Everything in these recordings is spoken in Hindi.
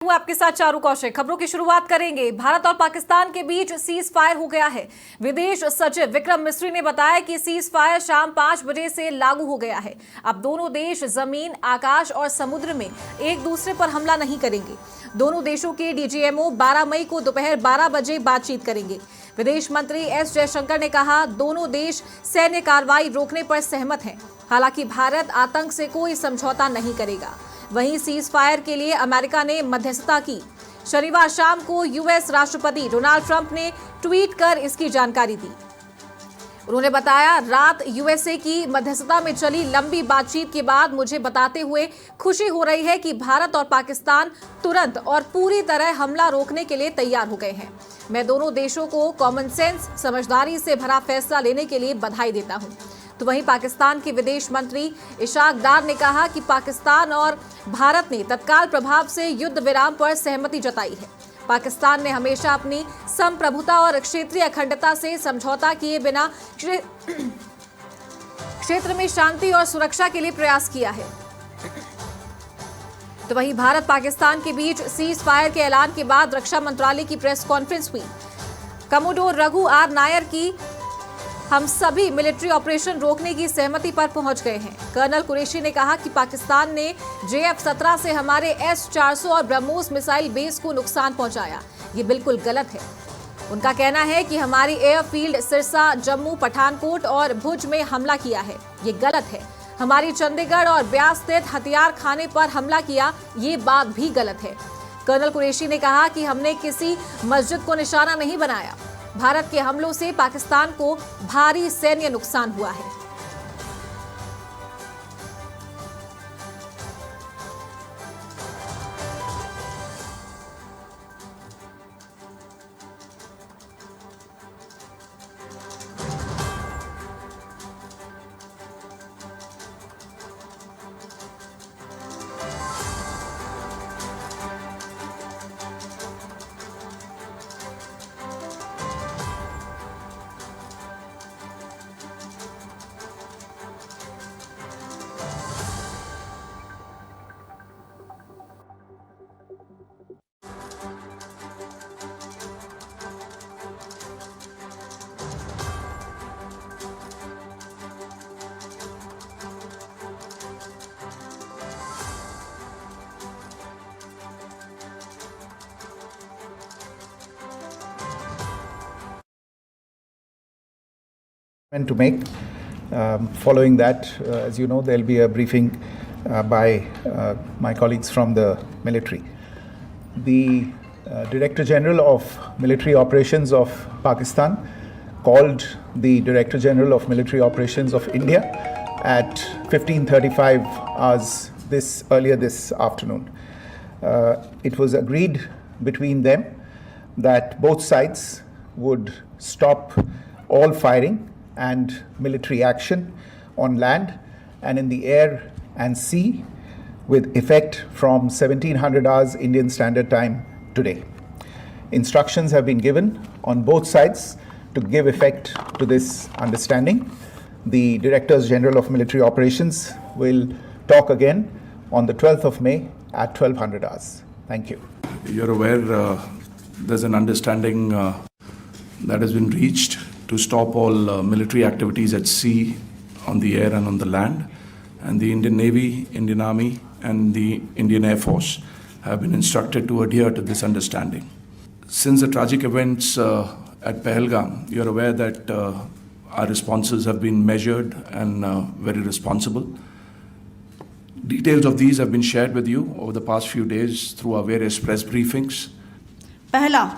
आपके साथ चारू कौशिक। खबरों की शुरुआत करेंगे। भारत और पाकिस्तान के बीच सीज फायर हो गया है। विदेश सचिव विक्रम मिस्री ने बताया कि सीज फायर शाम 5 बजे से लागू हो गया है। अब दोनों देश जमीन, आकाश और समुद्र में एक दूसरे पर हमला नहीं करेंगे। दोनों देशों के डीजीएमओ 12 मई को दोपहर 12 बजे बातचीत करेंगे। विदेश मंत्री एस जयशंकर ने कहा, दोनों देश सैन्य कार्रवाई रोकने पर सहमत हैं। हालांकि भारत आतंक से कोई समझौता नहीं करेगा। वहीं सीज फायर के लिए अमेरिका ने मध्यस्थता की। शनिवार शाम को यूएस राष्ट्रपति डोनाल्ड ट्रंप ने ट्वीट कर इसकी जानकारी दी। उन्होंने बताया, रात यूएसए की मध्यस्थता में चली लंबी बातचीत के बाद मुझे बताते हुए खुशी हो रही है कि भारत और पाकिस्तान तुरंत और पूरी तरह हमला रोकने के लिए तैयार हो गए हैं। मैं दोनों देशों को कॉमन सेंस, समझदारी से भरा फैसला लेने के लिए बधाई देता हूं। तो वहीं पाकिस्तान के विदेश मंत्री इशाक डार ने कहा कि पाकिस्तान और भारत ने तत्काल प्रभाव से युद्ध विराम पर सहमति जताई है। पाकिस्तान ने हमेशा अपनी संप्रभुता और क्षेत्रीय अखंडता से समझौता किए बिना क्षेत्र में शांति और सुरक्षा के लिए प्रयास किया है। तो वहीं भारत पाकिस्तान के बीच सीज फायर के ऐलान के बाद रक्षा मंत्रालय की प्रेस कॉन्फ्रेंस हुई। कमोडोर रघु आर नायर की हम सभी मिलिट्री ऑपरेशन रोकने की सहमति पर पहुंच गए हैं। कर्नल कुरैशी ने कहा कि पाकिस्तान ने JF-17 से हमारे S-400 और ब्रह्मोस मिसाइल बेस को नुकसान पहुंचाया। ये बिल्कुल गलत है। उनका कहना है कि हमारी एयरफील्ड सिरसा, जम्मू, पठानकोट और भुज में हमला किया है। ये गलत है। हमारी चंडीगढ़ और ब्यास स्थित हथियार खाने पर हमला किया, ये बात भी गलत है। कर्नल कुरैशी ने कहा कि हमने किसी मस्जिद को निशाना नहीं बनाया। भारत के हमलों से पाकिस्तान को भारी सैन्य नुकसान हुआ है। To make. Following that, as you know, there will be a briefing by my colleagues from the military. The Director General of Military Operations of Pakistan called the Director General of Military Operations of India at 15:35 hours earlier this afternoon. It was agreed between them that both sides would stop all firing and military action on land and in the air and sea with effect from 1700 hours Indian Standard Time today. Instructions have been given on both sides to give effect to this understanding. The Directors General of Military Operations will talk again on the 12th of May at 1200 hours. Thank you. You're aware there's an understanding that has been reached to stop all military activities at sea, on the air and on the land. And the Indian Navy, Indian Army and the Indian Air Force have been instructed to adhere to this understanding. Since the tragic events at Pahalgam, you're aware that our responses have been measured and very responsible. Details of these have been shared with you over the past few days through our various press briefings. पहला,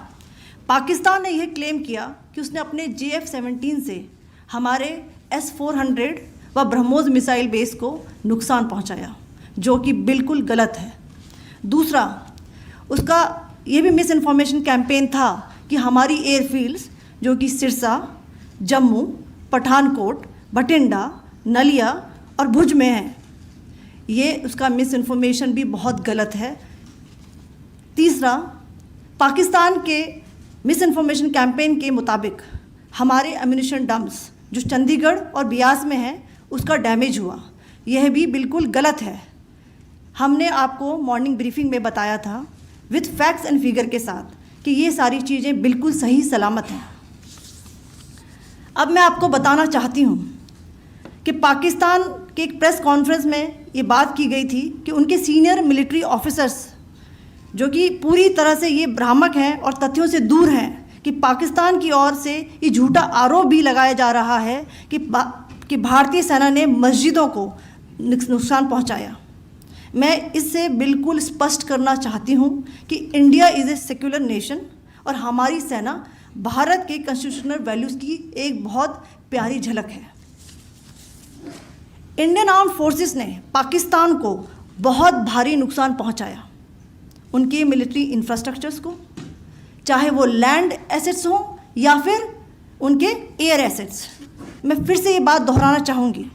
पाकिस्तान ने यह क्लेम किया कि उसने अपने JF-17 से हमारे S-400 व ब्रह्मोस मिसाइल बेस को नुकसान पहुंचाया, जो कि बिल्कुल गलत है। दूसरा, उसका ये भी मिस इन्फॉर्मेशन कैंपेन था कि हमारी एयरफील्ड्स जो कि सिरसा, जम्मू, पठानकोट, बठिंडा, नलिया और भुज में हैं, ये उसका मिस इन्फॉर्मेशन भी बहुत गलत है। तीसरा, पाकिस्तान के मिस इन्फॉर्मेशन कैंपेन के मुताबिक हमारे एम्यूनिशन डम्प्स जो चंडीगढ़ और ब्यास में हैं उसका डैमेज हुआ, यह भी बिल्कुल गलत है। हमने आपको मॉर्निंग ब्रीफिंग में बताया था विथ फैक्ट्स एंड फिगर के साथ कि ये सारी चीज़ें बिल्कुल सही सलामत हैं। अब मैं आपको बताना चाहती हूँ कि पाकिस्तान के एक प्रेस कॉन्फ्रेंस में ये बात की गई थी कि उनके सीनियर मिलिट्री ऑफिसर्स जो कि पूरी तरह से ये भ्रामक हैं और तथ्यों से दूर हैं कि पाकिस्तान की ओर से ये झूठा आरोप भी लगाया जा रहा है कि भारतीय सेना ने मस्जिदों को नुकसान पहुंचाया। मैं इससे बिल्कुल स्पष्ट करना चाहती हूं कि India is a secular nation और हमारी सेना भारत के कॉन्स्टिट्यूशनल वैल्यूज़ की एक बहुत प्यारी झलक है। इंडियन आर्म्ड फोर्सेस ने पाकिस्तान को बहुत भारी नुकसान पहुंचाया, उनके मिलिट्री इंफ्रास्ट्रक्चर्स को, चाहे वो लैंड एसेट्स हों या फिर उनके एयर एसेट्स। मैं फिर से ये बात दोहराना चाहूँगी,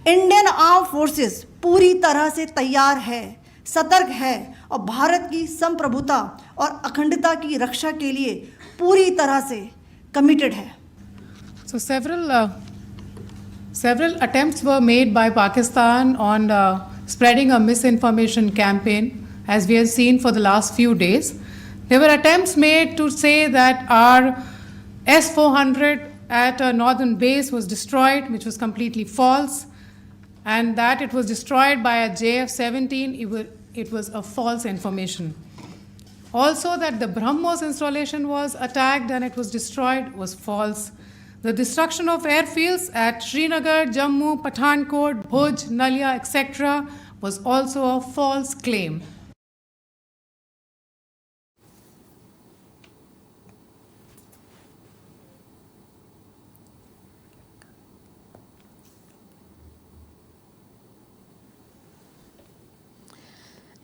इंडियन आर्म फोर्सेस पूरी तरह से तैयार है, सतर्क है और भारत की संप्रभुता और अखंडता की रक्षा के लिए पूरी तरह से कमिटेड है। So several attempts were made by Pakistan on spreading a misinformation campaign, as we have seen for the last few days. There were attempts made to say that our S-400 at a northern base was destroyed, which was completely false, and that it was destroyed by a JF-17, it was a false information. Also, that the BrahMos installation was attacked and it was destroyed was false. The destruction of airfields at Srinagar, Jammu, Pathankot, Bhuj, Nalia, etc. was also a false claim.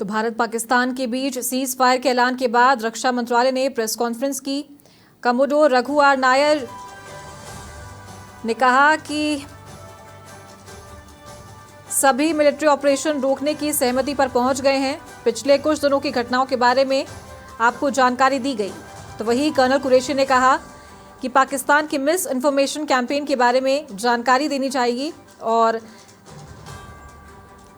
तो भारत पाकिस्तान के बीच सीज फायर के ऐलान के बाद रक्षा मंत्रालय ने प्रेस कॉन्फ्रेंस की। कमोडोर रघु आर नायर ने कहा कि सभी मिलिट्री ऑपरेशन रोकने की सहमति पर पहुंच गए हैं। पिछले कुछ दिनों की घटनाओं के बारे में आपको जानकारी दी गई। तो वहीं कर्नल कुरैशी ने कहा कि पाकिस्तान की मिस इन्फॉर्मेशन कैंपेन के बारे में जानकारी देनी चाहिए और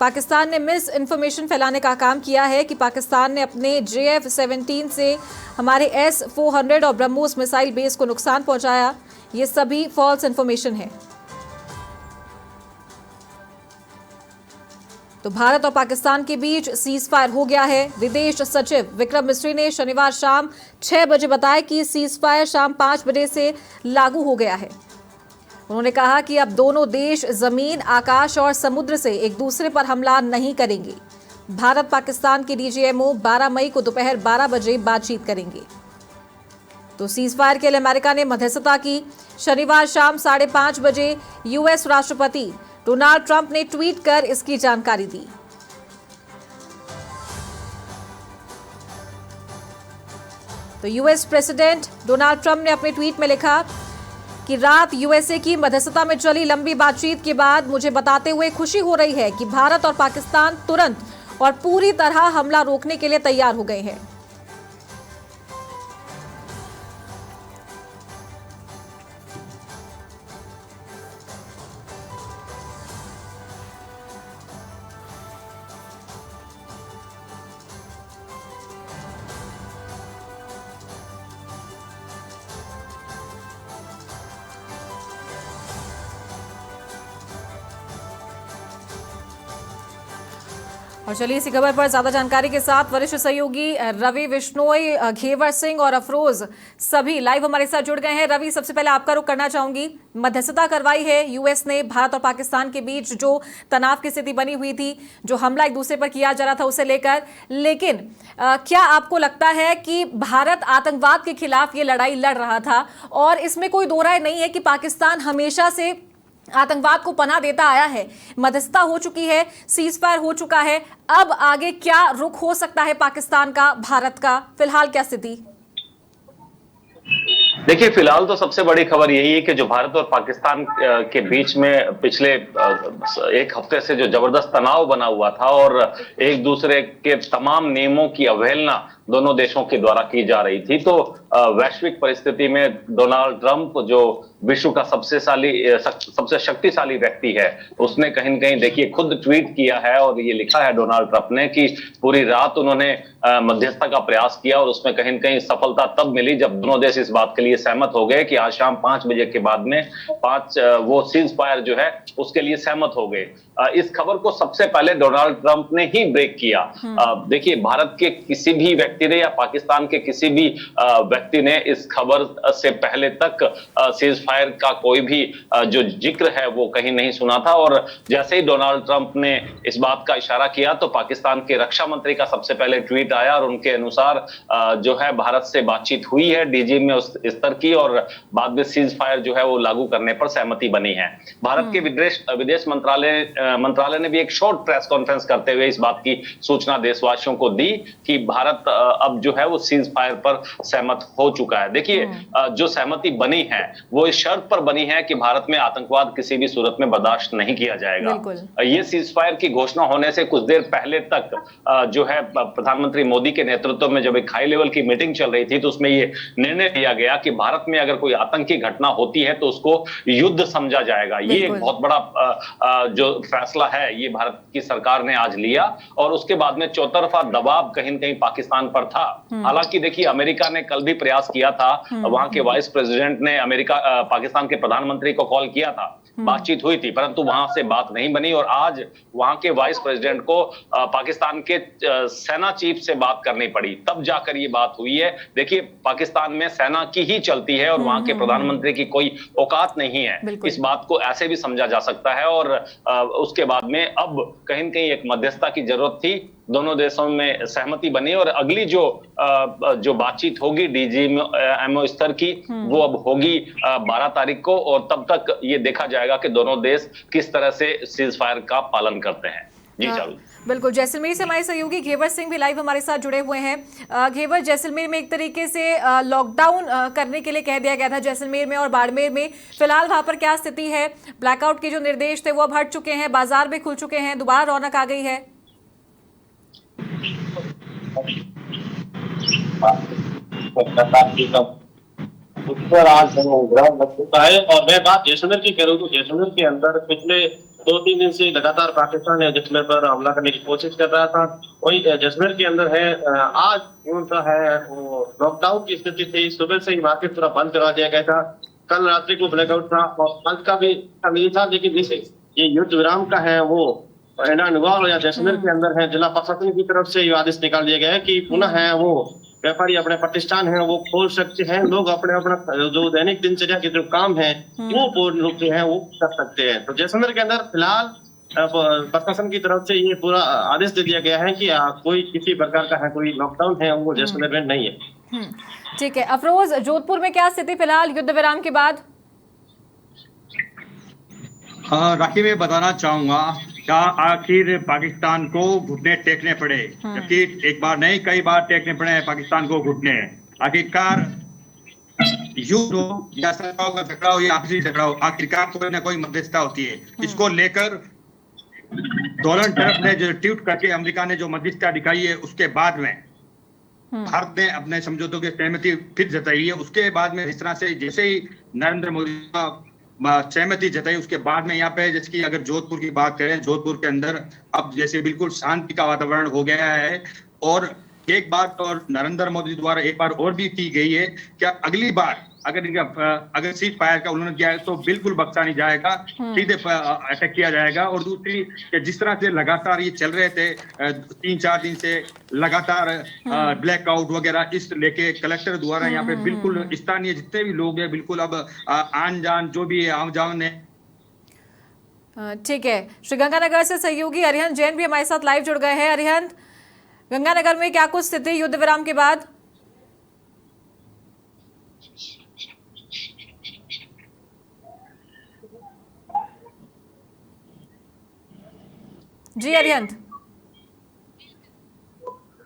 पाकिस्तान ने मिस इन्फॉर्मेशन फैलाने का काम किया है कि पाकिस्तान ने अपने JF-17 से हमारे S-400 और ब्रह्मोस मिसाइल बेस को नुकसान पहुंचाया। ये सभी फॉल्स इन्फॉर्मेशन है। तो भारत और पाकिस्तान के बीच सीज फायर हो गया है। विदेश सचिव विक्रम मिस्री ने शनिवार शाम 6 बजे बताया कि सीज फायर शाम 5 बजे से लागू हो गया है। उन्होंने कहा कि अब दोनों देश जमीन, आकाश और समुद्र से एक दूसरे पर हमला नहीं करेंगे। भारत पाकिस्तान के DGMO 12 मई को दोपहर 12 बजे बातचीत करेंगे। तो सीज फायर के लिए अमेरिका ने मध्यस्थता की। शनिवार शाम 5:30 बजे US राष्ट्रपति डोनाल्ड ट्रंप ने ट्वीट कर इसकी जानकारी दी। तो US प्रेसिडेंट डोनाल्ड ट्रंप ने अपने ट्वीट में लिखा कि रात USA की मध्यस्थता में चली लंबी बातचीत के बाद मुझे बताते हुए खुशी हो रही है कि भारत और पाकिस्तान तुरंत और पूरी तरह हमला रोकने के लिए तैयार हो गए हैं। और चलिए इसी खबर पर ज्यादा जानकारी के साथ वरिष्ठ सहयोगी रवि बिश्नोई, घेवर सिंह और अफरोज सभी लाइव हमारे साथ जुड़ गए हैं। रवि, सबसे पहले आपका रुख करना चाहूंगी। मध्यस्थता करवाई है US ने भारत और पाकिस्तान के बीच जो तनाव की स्थिति बनी हुई थी, जो हमला एक दूसरे पर किया जा रहा था उसे लेकर, लेकिन क्या आपको लगता है कि भारत आतंकवाद के खिलाफ ये लड़ाई लड़ रहा था और इसमें कोई दो राय नहीं है कि पाकिस्तान हमेशा से आतंकवाद को पनाह देता आया है? मध्यस्थता हो चुकी है, सीज फायर हो चुका है, अब आगे क्या रुख हो सकता है पाकिस्तान का, भारत का? फिलहाल क्या स्थिति? देखिए, फिलहाल तो सबसे बड़ी खबर यही है कि जो भारत और पाकिस्तान के बीच में पिछले एक हफ्ते से जो जबरदस्त तनाव बना हुआ था और एक दूसरे के तमाम नियमों की अवहेलना दोनों देशों के द्वारा की जा रही थी। तो वैश्विक परिस्थिति में डोनाल्ड ट्रंप जो विश्व का सबसे शक्तिशाली व्यक्ति है, उसने कहीं न कहीं देखिए खुद ट्वीट किया है और ये लिखा है डोनाल्ड ट्रंप ने कि पूरी रात उन्होंने मध्यस्थता का प्रयास किया और उसमें कहीं न कहीं सफलता तब मिली जब दोनों देश इस बात के लिए सहमत हो गए कि आज शाम 5 बजे के बाद में वो सीज फायर जो है उसके लिए सहमत हो गए। इस खबर को सबसे पहले डोनाल्ड ट्रंप ने ही ब्रेक किया। देखिए भारत के किसी भी व्यक्ति ने या पाकिस्तान के किसी भी व्यक्ति ने इस खबर से पहले तक सीज फायर का कोई भी जो जिक्र है वो कहीं नहीं सुना था। और जैसे ही डोनाल्ड ट्रंप ने इस बात का इशारा किया तो पाकिस्तान के रक्षा मंत्री का सबसे पहले ट्वीट आया और उनके अनुसार जो है भारत से बातचीत हुई है डीजी में उस स्तर की और बाद में सीज फायर जो है वो लागू करने पर सहमति बनी है। भारत के विदेश मंत्रालय ने भी एक शॉर्ट प्रेस कॉन्फ्रेंस करते हुए इस बात की सूचना देशवासियों को दी कि भारत अब जो है वो सीज फायर पर सहमत हो चुका है। देखिए जो सहमति बनी है वो इस शर्त पर बनी है कि भारत में आतंकवाद किसी भी सूरत में बर्दाश्त नहीं किया जाएगा। ये सीज फायर की घोषणा होने से कुछ देर पहले तक जो है प्रधानमंत्री मोदी के नेतृत्व में जब एक हाई लेवल की मीटिंग चल रही थी तो उसमें ये निर्णय लिया गया कि भारत में अगर कोई आतंकी घटना होती है तो उसको युद्ध समझा जाएगा। ये एक बहुत बड़ा जो फैसला है ये भारत की सरकार ने आज लिया और उसके बाद में चौतरफा दबाव कहीं न कहीं पाकिस्तान पर था। हालांकि देखिए अमेरिका ने कल भी प्रयास किया था, वहां के वाइस प्रेसिडेंट ने पाकिस्तान के प्रधानमंत्री को कॉल किया था, बातचीत हुई थी परंतु वहां से बात नहीं बनी और आज वहां के वाइस प्रेसिडेंट को पाकिस्तान के सेना चीफ से बात करनी पड़ी, तब जाकर ये बात हुई है। देखिए पाकिस्तान में सेना की ही चलती है और वहां के प्रधानमंत्री की कोई औकात नहीं है। इस बात को ऐसे भी समझा जा सकता है और उसके बाद में अब कहीं न कहीं एक मध्यस्थता की जरूरत थी। दोनों देशों में सहमति बनी और अगली जो बातचीत होगी डीजीएमओ स्तर की वो अब होगी 12 तारीख को और तब तक ये देखा जाएगा कि दोनों देश किस तरह से सीज फायर का पालन करते हैं। जी चालू। बिल्कुल, जैसलमेर से हमारे सहयोगी घेवर सिंह भी लाइव हमारे साथ जुड़े हुए हैं। घेवर, जैसलमेर में एक तरीके से लॉकडाउन करने के लिए कह दिया गया था जैसलमेर में और बाड़मेर में, फिलहाल वहां पर क्या स्थिति है? ब्लैकआउट के जो निर्देश थे वो अब हट चुके हैं, बाजार भी खुल चुके हैं, दोबारा रौनक आ गई है? उत्तर आज ग्राम लग चुका है और मैं बात जैसलमेर की करूँ तो जैसलमेर के अंदर पिछले 2-3 दिन से लगातार पाकिस्तान जैसलमेर पर हमला करने की कोशिश कर रहा था। वही जैसलमेर के अंदर है आज उनका है वो लॉकडाउन की स्थिति थी, सुबह से ही मार्केट पूरा बंद करवा दिया गया था। कल रात्रि को ब्लैकआउट था और आज का भी नहीं था, लेकिन जैसे ये युद्ध विराम का है वो ऐलान हुआ और या जैसलमेर के अंदर है जिला प्रशासन की तरफ से ये आदेश निकाल दिया गया है कि पुनः है वो व्यापारी अपने प्रतिष्ठान है वो खोल सकते हैं, लोग अपने अपना जो दैनिक दिनचर्या के जो काम है वो पूर्ण रूप से है वो कर सकते हैं। तो जैसलमेर के अंदर फिलहाल प्रशासन की तरफ से ये पूरा आदेश दे दिया गया है कि कोई किसी प्रकार का है कोई लॉकडाउन है वो जैसलमेर में नहीं है। ठीक है अफरोज, जोधपुर में क्या स्थिति फिलहाल युद्ध विराम के बाद? राखी में बताना चाहूंगा क्या आखिर पाकिस्तान को घुटने टेकने पड़े, जबकि एक बार नहीं कई बार टेकने पड़े हैं पाकिस्तान को घुटने। आखिरकार युद्ध हो या सरकारों का झगड़ा हो या आपसी झगड़ा हो, आखिरकार कोई ना कोई मध्यस्थता होती है। इसको लेकर डोनाल्ड ट्रंप ने जो ट्वीट करके अमेरिका ने जो मध्यस्थता दिखाई है उसके बाद में भारत ने अपने समझौतों की सहमति फिर जताई है। उसके बाद में इस तरह से जैसे ही नरेंद्र मोदी का सहमति जताई उसके बाद में यहाँ पे जैसे कि अगर जोधपुर की बात करें, जोधपुर के अंदर अब जैसे बिल्कुल शांति का वातावरण हो गया है। और एक बात और नरेंद्र मोदी द्वारा एक बार और भी की गई है क्या अगली बार अगर सीज फायर का उल्लंघन किया है तो बिल्कुल बख्शा नहीं जाएगा, सीधे अटैक किया जाएगा। और दूसरी कि जिस तरह से लगातार ये चल रहे थे 3-4 दिन से लगातार ब्लैकआउट वगैरह इस लेके कलेक्टर द्वारा यहाँ पे बिल्कुल स्थानीय जितने भी लोग हैं बिल्कुल अब आन जान जो भी है आम जान है। ठीक है, श्रीगंगानगर से सहयोगी अरिहंत जैन भी हमारे साथ लाइव जुड़ गए हैं। अरिहंत, गंगानगर में क्या कुछ स्थिति युद्ध विराम के बाद? जी अरिहंत।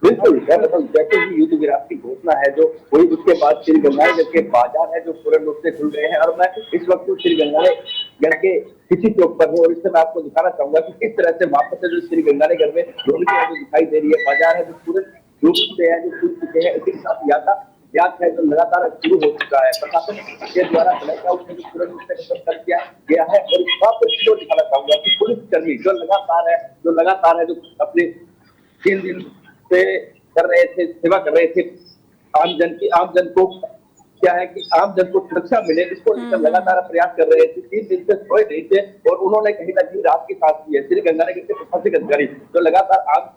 बिल्कुल जैसे ही युद्ध विराम की घोषणा है जो हुई उसके बाद श्रीगंगानगर के बाजार है जो पूर्ण रूप से खुल रहे हैं और मैं इस वक्त श्रीगंगानगर के किसी चौक पर हूँ और इससे मैं आपको दिखाना चाहूंगा कि किस तरह से वापस से जो श्रीगंगानगर में रौनक जो दिखाई दे रही है, बाजार है जो पूरे रूप से है जो छूट चुके हैं, इसके साथ यातायात है जो लगातार शुरू हो चुका है। प्रशासन के द्वारा ब्लैकआउट में तुरंत कर दिया गया है। और इस बात पर जोर दिखाना चाहूंगा कि पुलिसकर्मी जो लगातार है जो अपने 3 दिन से कर रहे थे, सेवा कर रहे थे आम जन को क्या है कि आम जन को सुरक्षा मिले, इसको लेकर लगातार प्रयास कर रहे थे। 3 दिन से सोए नहीं थे और उन्होंने कहीं ना कहीं रात की सांस ली है। श्री गंगानगर के प्रशासनिक अधिकारी जो लगातार आम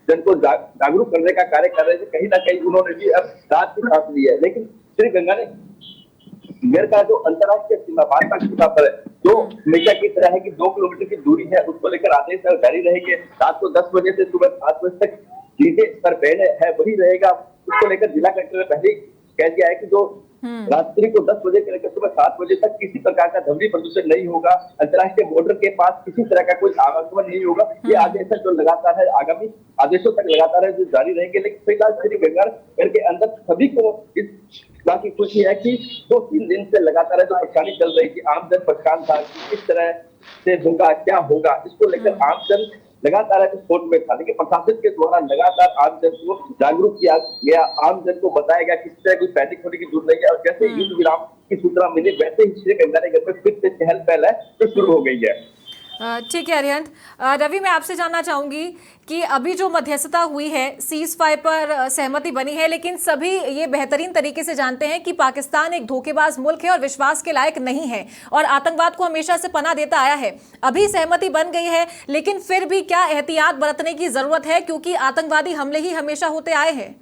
जन को जागरूक करने का कार्य कर रहे थे, कहीं ना कहीं उन्होंने भी अब रात की सांस ली है। लेकिन श्री गंगानगर का जो अंतर्राष्ट्रीय सीमा भारत की सीमा पर जो हमेशा की तरह है कि 2 किलोमीटर की दूरी है, उसको लेकर आदेश जारी रहेंगे। रात को 10 बजे से सुबह 7 बजे तक डीजे पर बैन है वही रहेगा। उसको लेकर जिला कलेक्टर ने पहले कह दिया है कि जो रात्रि को 10 बजे से लेकर सुबह 7 बजे तक किसी प्रकार का ध्वनि प्रदूषण नहीं होगा। अंतर्राष्ट्रीय बॉर्डर के पास किसी तरह का कोई आवागमन नहीं होगा। ये आदेश जो लगातार है आगामी आदेशों तक लगातार है जो जारी रहेंगे। लेकिन फिलहाल श्री गंगानगर के अंदर सभी को इस बात की खुशी है कि 2-3 दिन से लगातार जो परेशानी चल रही थी, आमजन परेशान था कि किस तरह से होगा, क्या होगा, इसको लेकर आमजन लगातार कोर्ट में था। लेकिन प्रशासन के द्वारा लगातार आमजन को जागरूक किया गया, आमजन को बताया गया किस तरह कोई पैनिक होने की जरूरत नहीं है। और जैसे युद्ध विराम की सूचना मिली वैसे ही श्री गंगानगर में फिर से चहल पहल है तो शुरू हो गई है। ठीक है अरिहंत। रवि, मैं आपसे जानना चाहूंगी कि अभी जो मध्यस्थता हुई है, सीज फायर पर सहमति बनी है, लेकिन सभी ये बेहतरीन तरीके से जानते हैं कि पाकिस्तान एक धोखेबाज मुल्क है और विश्वास के लायक नहीं है और आतंकवाद को हमेशा से पनाह देता आया है। अभी सहमति बन गई है, लेकिन फिर भी क्या एहतियात बरतने की जरूरत है, क्योंकि आतंकवादी हमले ही हमेशा होते आए हैं।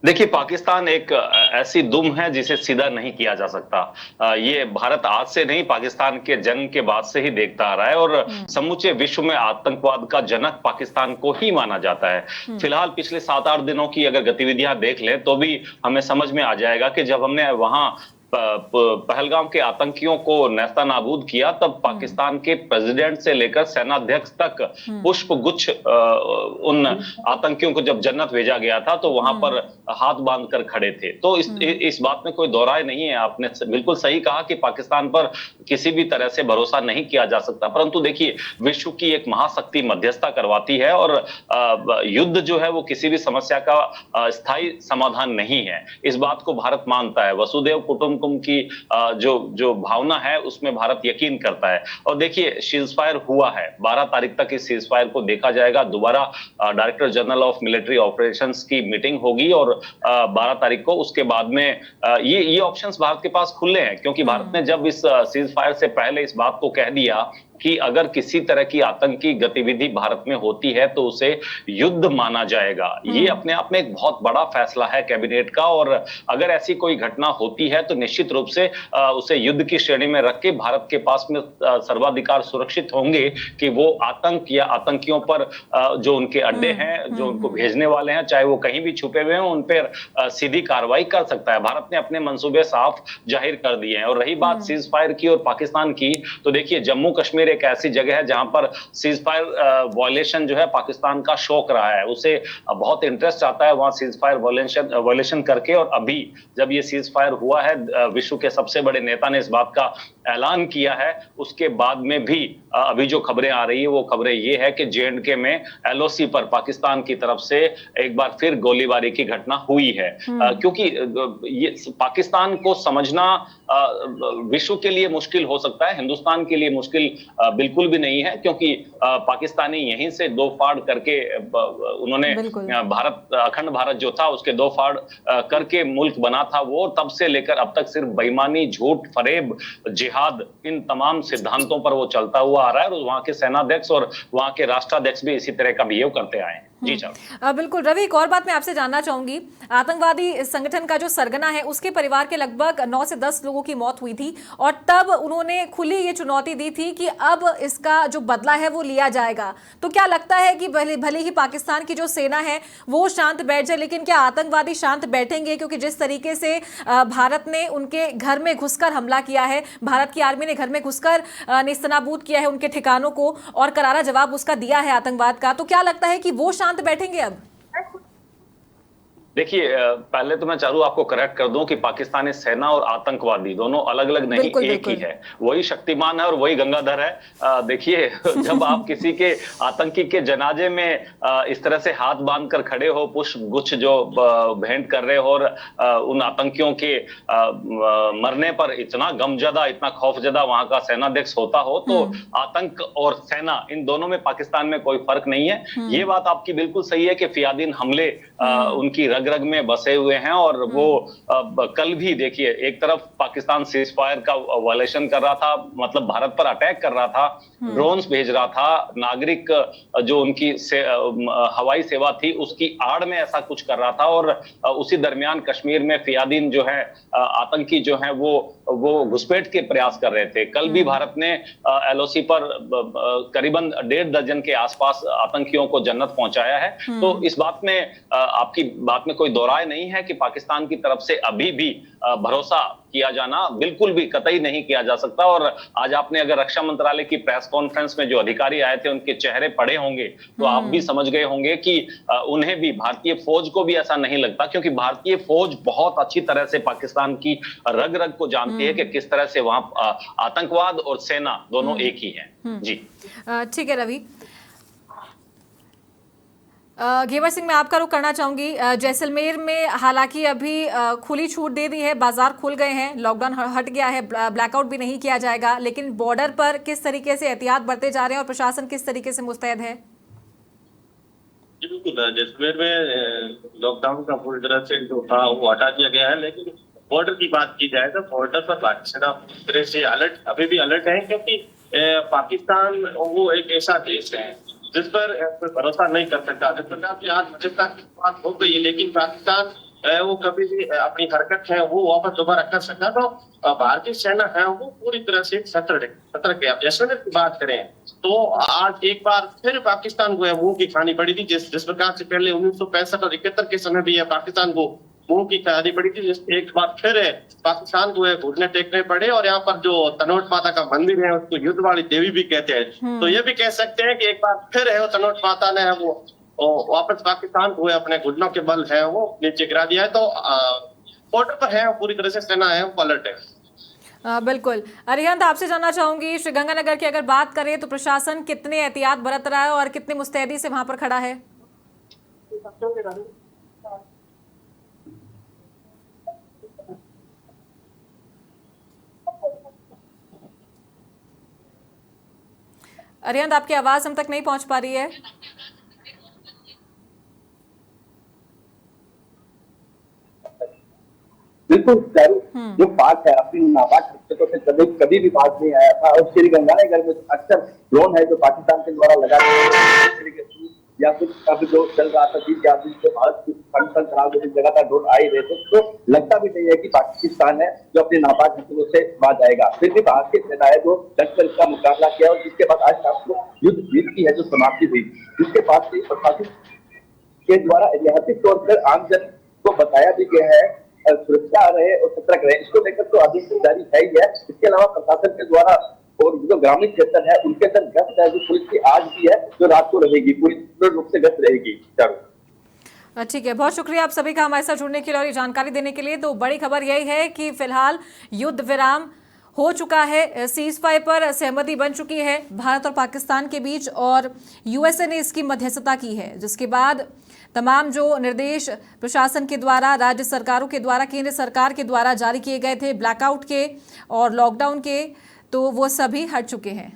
देखिए, पाकिस्तान एक ऐसी दुम है जिसे सीधा नहीं किया जा सकता। ये भारत आज से नहीं, पाकिस्तान के जन्म के बाद से ही देखता आ रहा है और समूचे विश्व में आतंकवाद का जनक पाकिस्तान को ही माना जाता है। फिलहाल पिछले 7-8 दिनों की अगर गतिविधियां देख लें तो भी हमें समझ में आ जाएगा कि जब हमने वहां पहलगाम के आतंकियों को नेस्तनाबूद किया, तब पाकिस्तान के प्रेसिडेंट से लेकर सेनाध्यक्ष तक पुष्प गुच्छ उन आतंकियों को जब जन्नत भेजा गया था तो वहां पर हाथ बांधकर खड़े थे। तो इस बात में कोई दोहराए नहीं है। आपने बिल्कुल सही कहा कि पाकिस्तान पर किसी भी तरह से भरोसा नहीं किया जा सकता। परंतु देखिए, विश्व की एक महाशक्ति मध्यस्थता करवाती है और युद्ध जो है वो किसी भी समस्या का स्थायी समाधान नहीं है। इस बात को भारत मानता है। वसुदेव कुटुंबकम की जो भावना है उसमें भारत यकीन करता है। और देखिए, सीज फायर हुआ है, 12 तारीख तक इस सीज फायर को देखा जाएगा। दोबारा director general of military operations की मीटिंग होगी और 12 तारीख को उसके बाद में ये ऑप्शंस भारत के पास खुले हैं, क्योंकि भारत ने जब इस सीज फायर से पहले इस बात को कह दिया कि अगर किसी तरह की आतंकी गतिविधि भारत में होती है तो उसे युद्ध माना जाएगा। ये अपने आप में एक बहुत बड़ा फैसला है कैबिनेट का, और अगर ऐसी कोई घटना होती है तो निश्चित रूप से उसे युद्ध की श्रेणी में रख के भारत के पास में सर्वाधिकार सुरक्षित होंगे कि वो आतंक या आतंकियों पर जो उनके अड्डे हैं, जो उनको भेजने वाले हैं, चाहे वो कहीं भी छुपे हुए हैं, उन पर सीधी कार्रवाई कर सकता है। भारत ने अपने मंसूबे साफ जाहिर कर दिए हैं। और रही बात सीज फायर की और पाकिस्तान की, तो देखिए, जम्मू कश्मीर एक ऐसी जगह है जहां पर सीज फायर वायलेशन जो है पाकिस्तान का शौक रहा है। उसे बहुत इंटरेस्ट आता है वहां सीज फायर वायलेशन करके। और अभी जब ये सीज फायर हुआ है, विश्व के सबसे बड़े नेता ने इस बात का ऐलान किया है, उसके बाद में भी अभी जो खबरें आ रही है वो खबरें ये है कि J&K में LOC पर पाकिस्तान की तरफ से एक बार फिर गोलीबारी की घटना हुई है। क्योंकि ये पाकिस्तान को समझना विश्व के लिए मुश्किल हो सकता है, हिंदुस्तान के लिए मुश्किल बिल्कुल भी नहीं है, क्योंकि पाकिस्तानी यहीं से दो फाड़ करके उन्होंने अखंड भारत जो था उसके दो फाड़ करके मुल्क बना था वो। तब से लेकर अब तक सिर्फ बेईमानी, झूठ, फरेब, जिहाद, इन तमाम सिद्धांतों पर वो चलता हुआ आ रहा है। और वहां के सेनाध्यक्ष और वहां के राष्ट्राध्यक्ष भी इसी तरह का बिहेव करते आए हैं। जी बिल्कुल। रवि, एक और बात मैं आपसे जानना चाहूंगी, आतंकवादी संगठन का जो सरगना है उसके परिवार के लगभग 9 से 10 लोगों की मौत हुई थी और तब उन्होंने खुली ये चुनौती दी थी कि अब इसका जो बदला है वो लिया जाएगा। तो क्या लगता है कि भले ही पाकिस्तान की जो सेना है वो शांत बैठ जाए, लेकिन क्या आतंकवादी शांत बैठेंगे? क्योंकि जिस तरीके से भारत ने उनके घर में घुसकर हमला किया है, भारत की आर्मी ने घर में घुसकर नेस्तनाबूद किया है उनके ठिकानों को और करारा जवाब उसका दिया है आतंकवाद का, तो क्या लगता है कि वो शांत बैठेंगे अब? देखिए, पहले तो मैं चाहूँ आपको करेक्ट कर दूं कि पाकिस्तानी सेना और आतंकवादी दोनों अलग अलग नहीं, एक ही है। वही शक्तिमान है और वही गंगाधर है। देखिए, जब आप किसी के आतंकी के जनाजे में इस तरह से हाथ बांधकर खड़े हो, पुष्प गुच्छ जो भेंट कर रहे हो, और उन आतंकियों के मरने पर इतना गमजदा, इतना खौफजदा वहां का सेनाध्यक्ष होता हो, तो आतंक और सेना, इन दोनों में पाकिस्तान में कोई फर्क नहीं है। ये बात आपकी बिल्कुल सही है कि फियादीन हमले उनकी रग रग में बसे हुए हैं, और वो कल भी देखिए, एक तरफ पाकिस्तान सीज फायर का वायलेशन कर रहा था, मतलब भारत पर अटैक कर रहा था, ड्रोन्स भेज रहा था, नागरिक जो उनकी हवाई सेवा थी उसकी आड़ में ऐसा कुछ कर रहा था, और उसी दरमियान कश्मीर में फियादीन जो है, आतंकी जो है, वो घुसपैठ के प्रयास कर रहे थे। कल भी भारत ने एलओसी पर करीबन 1.5 दर्जन के आसपास आतंकियों को जन्नत पहुंचाया है। तो इस बात में, आपकी बात में कोई दो राय नहीं है कि पाकिस्तान की तरफ से अभी भी भरोसा किया जाना बिल्कुल भी कतई नहीं किया जा सकता। और आज आपने अगर रक्षा मंत्रालय की प्रेस कॉन्फ्रेंस में जो अधिकारी आए थे उनके चेहरे पड़े होंगे, तो आप भी समझ गए होंगे कि उन्हें भी, भारतीय फौज को भी ऐसा नहीं लगता, क्योंकि भारतीय फौज बहुत अच्छी तरह से पाकिस्तान की रग रग को जानती है कि किस तरह से वहां आतंकवाद और सेना दोनों एक ही है। जी ठीक है रवि। घेवर सिंह, मैं आपका रुख करना चाहूंगी। जैसलमेर में हालांकि अभी खुली छूट दे दी है, बाजार खुल गए हैं, लॉकडाउन हट गया है, ब्लैकआउट भी नहीं किया जाएगा, लेकिन बॉर्डर पर किस तरीके से एहतियात बरते जा रहे हैं और प्रशासन किस तरीके से मुस्तैद है? बिल्कुल, जैसलमेर में लॉकडाउन का पूरी तरह से जो था वो हटा दिया गया है, लेकिन बॉर्डर की बात की जाए तो बॉर्डर पर पाकिस्तान पूरी तरह से अलर्ट, अभी भी अलर्ट है, क्योंकि पाकिस्तान वो एक ऐसा देश है जिस पर भरोसा नहीं कर सकता। जिस प्रकार की आज मजबूता की बात हो गई है, लेकिन पाकिस्तान वो कभी भी अपनी हरकत है वो वापस दोबारा कर सकता। तो भारतीय सेना है वो पूरी तरह से सतर्क है। जैसलमेर की बात करें तो आज एक बार फिर पाकिस्तान को मुंह की खानी पड़ी थी, जिस प्रकार से पहले 1965 और 71 के समय भी पाकिस्तान को मुंह की खानी पड़ी थी, जिससे एक बार फिर पाकिस्तान को घुटने टेकने पड़े। और यहाँ पर जो तनोट माता का मंदिर है उसको युद्ध वाली देवी भी कहते हैं, तो ये भी कह सकते हैं कि एक बार फिर है वो तनोट माता ने वो वापस पाकिस्तान को अपने घुटनों के बल है वो नीचे गिरा दिया है। तो बॉर्डर पर है पूरी तरह से सेना है वो अलर्ट है। बिल्कुल। अरिहंत, आपसे जानना चाहूंगी, श्रीगंगानगर की अगर बात करें तो प्रशासन कितने एहतियात बरत रहा है और कितनी मुस्तैदी से वहां पर खड़ा है? अरिहंत, आपकी आवाज हम तक नहीं पहुंच पा रही है। बिल्कुल, जो पाक है अपनी नापाक हरकतों से कभी भी बात नहीं आया था। और श्रीगंगानगर में अक्सर ड्रोन है जो पाकिस्तान के द्वारा लगातार, या फिर अब जो चल रहा था 20 आदमी से भारत की कंसर्न खराब होने लगातार ड्रोन आ ही रहे थे, तो लगता भी नहीं है कि पाकिस्तान है जो अपनी नापाक हरकतों से बाज आएगा। फिर भी भारतीय सेना है जो डटकर इसका मुकाबला किया, और जिसके बाद आज शाम को युद्ध जीत की है जो समाप्ति हुई, जिसके बाद से प्रशासन के द्वारा ऐतिहासिक तौर पर आमजन को बताया भी गया है सुरक्षा रहे और सतर्क रहे। इसको लेकर तो आदेश जारी है ही है। इसके अलावा प्रशासन के द्वारा और जो ग्रामीण क्षेत्र है उनके अंदर गश्त है जो पुलिस की आज भी है, जो रात को रहेगी, पूरी रूप से गश्त रहेगी। ठीक है, बहुत शुक्रिया आप सभी का हमारे साथ जुड़ने के लिए और ये जानकारी देने के लिए। तो बड़ी खबर यही है कि फिलहाल युद्ध विराम हो चुका है, सीज फायर पर सहमति बन चुकी है भारत और पाकिस्तान के बीच, और यूएसए ने इसकी मध्यस्थता की है, जिसके बाद तमाम जो निर्देश प्रशासन के द्वारा, राज्य सरकारों के द्वारा, केंद्र सरकार के द्वारा जारी किए गए थे ब्लैकआउट के और लॉकडाउन के, तो वो सभी हट चुके हैं।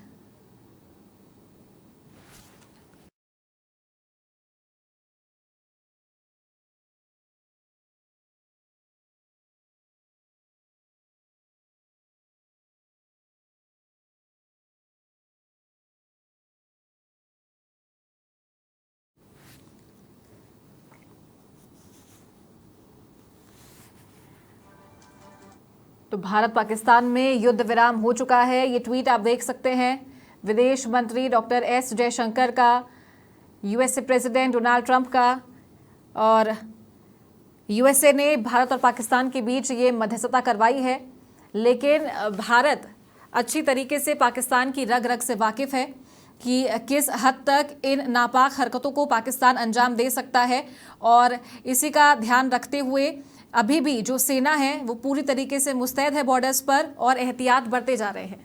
तो भारत पाकिस्तान में युद्ध विराम हो चुका है। ये ट्वीट आप देख सकते हैं विदेश मंत्री डॉक्टर एस जयशंकर का, यूएसए प्रेसिडेंट डोनाल्ड ट्रंप का, और यूएसए ने भारत और पाकिस्तान के बीच ये मध्यस्थता करवाई है। लेकिन भारत अच्छी तरीके से पाकिस्तान की रग रग से वाकिफ है कि किस हद तक इन नापाक हरकतों को पाकिस्तान अंजाम दे सकता है, और इसी का ध्यान रखते हुए अभी भी जो सेना है वो पूरी तरीके से मुस्तैद है बॉर्डर्स पर और एहतियात बरते जा रहे हैं।